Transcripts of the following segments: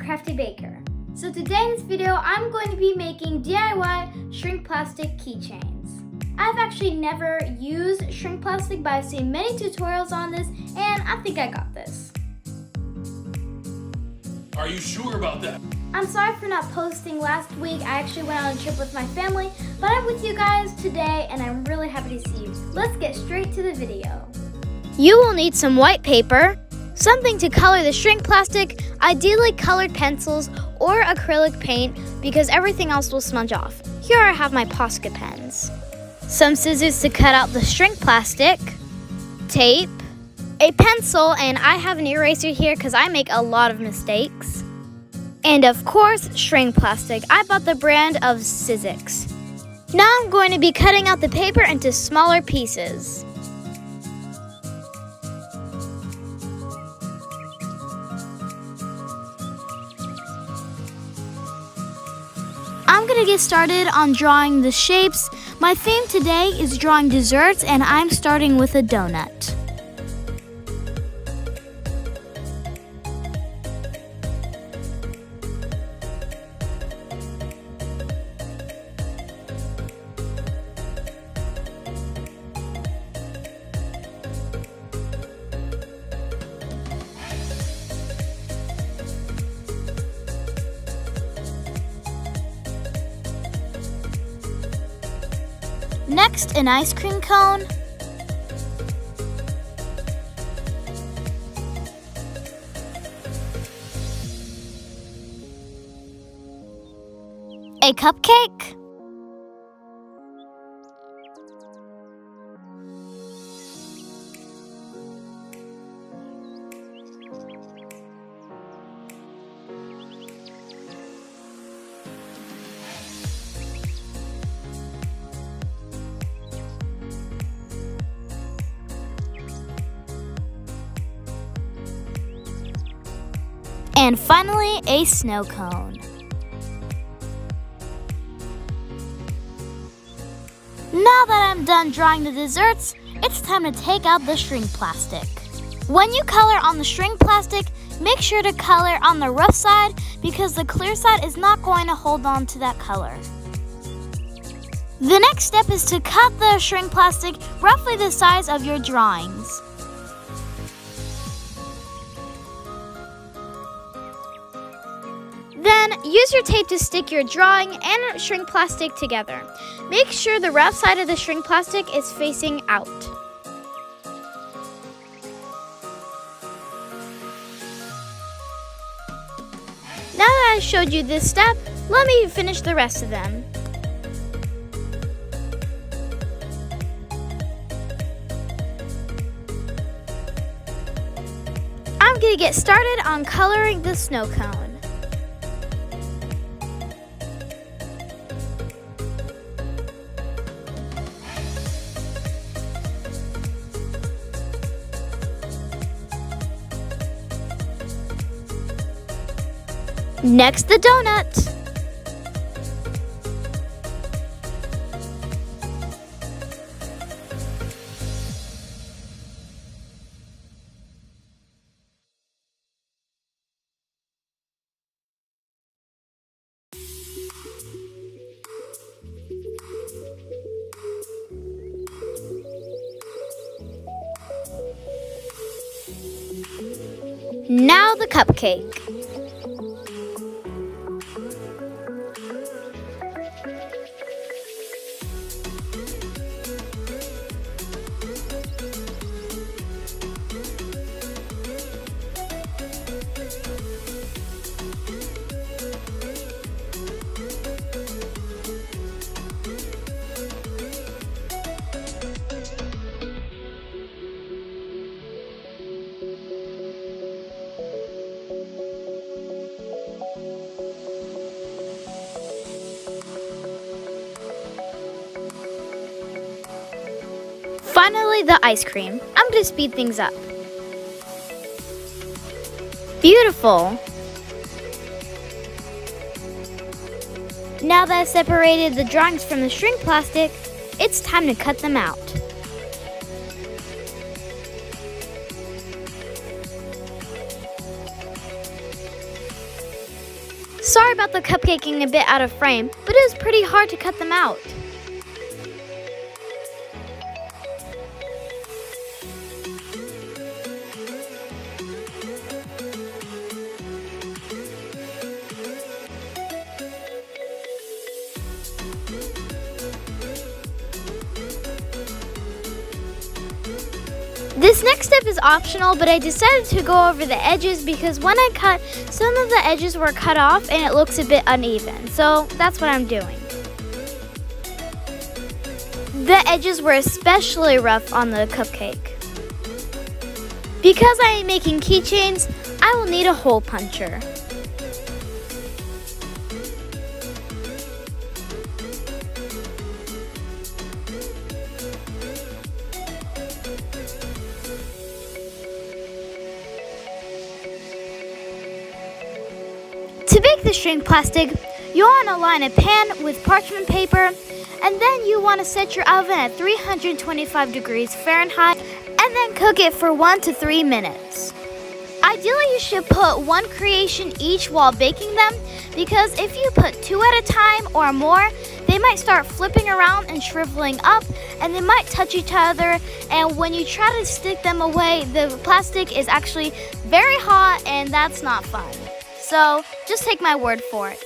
Crafty Baker. So today in this video, I'm going to be making DIY shrink plastic keychains. I've actually never used shrink plastic, but I've seen many tutorials on this, and I think I got this. Are you sure about that? I'm sorry for not posting last week. I actually went on a trip with my family, but I'm with you guys today, and I'm really happy to see you. Let's get straight to the video. You will need some white paper, something to color the shrink plastic, ideally colored pencils or acrylic paint because everything else will smudge off. Here I have my Posca pens. Some scissors to cut out the shrink plastic, tape, a pencil, and I have an eraser here because I make a lot of mistakes. And of course, shrink plastic. I bought the brand of Sizzix. Now I'm going to be cutting out the paper into smaller pieces. I'm going to get started on drawing the shapes. My theme today is drawing desserts, and I'm starting with a donut. Next, an ice cream cone, a cupcake, and finally, a snow cone. Now that I'm done drawing the desserts, it's time to take out the shrink plastic. When you color on the shrink plastic, make sure to color on the rough side because the clear side is not going to hold on to that color. The next step is to cut the shrink plastic roughly the size of your drawings. Then, use your tape to stick your drawing and shrink plastic together. Make sure the rough side of the shrink plastic is facing out. Now that I showed you this step, let me finish the rest of them. I'm going to get started on coloring the snow cone. Next, the donut. Now the cupcake. Finally, the ice cream. I'm going to speed things up. Beautiful! Now that I've separated the drawings from the shrink plastic, it's time to cut them out. Sorry about the cupcake getting a bit out of frame, but it was pretty hard to cut them out. This next step is optional, but I decided to go over the edges because when I cut, some of the edges were cut off and it looks a bit uneven. So that's what I'm doing. The edges were especially rough on the cupcake. Because I am making keychains, I will need a hole puncher. To bake the shrink plastic, you want to line a pan with parchment paper, and then you want to set your oven at 325 degrees Fahrenheit and then cook it for 1 to 3 minutes. Ideally, you should put one creation each while baking them, because if you put 2 at a time or more, they might start flipping around and shriveling up, and they might touch each other, and when you try to stick them away, the plastic is actually very hot, and that's not fun. So, just take my word for it.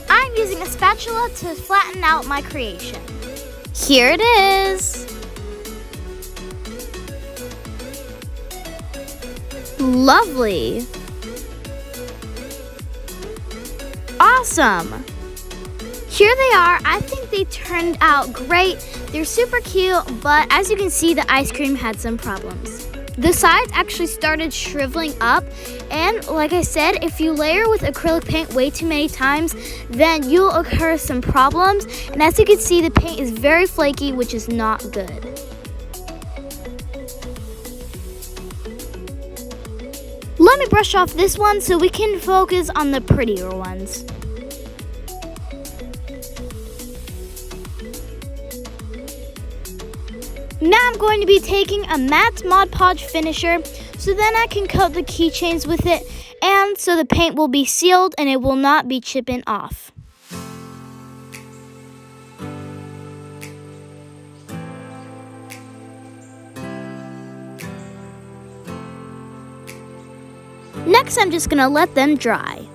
I'm using a spatula to flatten out my creation. Here it is. Lovely. Awesome. Here they are. I think they turned out great. They're super cute, but as you can see, the ice cream had some problems. The sides actually started shriveling up, and like I said, if you layer with acrylic paint way too many times, then you'll occur some problems. And as you can see, the paint is very flaky, which is not good. Let me brush off this one so we can focus on the prettier ones. Now I'm going to be taking a matte Mod Podge finisher so then I can coat the keychains with it, and so the paint will be sealed and it will not be chipping off. Next, I'm just gonna let them dry.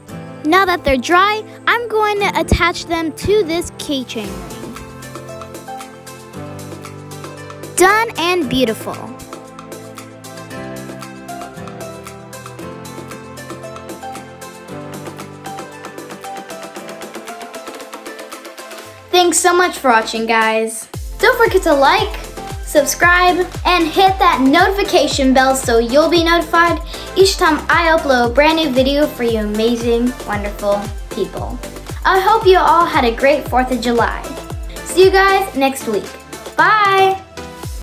Now that they're dry, I'm going to attach them to this keychain ring. Done and beautiful. Thanks so much for watching, guys. Don't forget to like, subscribe, and hit that notification bell so you'll be notified each time I upload a brand new video for you amazing, wonderful people. I hope you all had a great 4th of July. See you guys next week. Bye!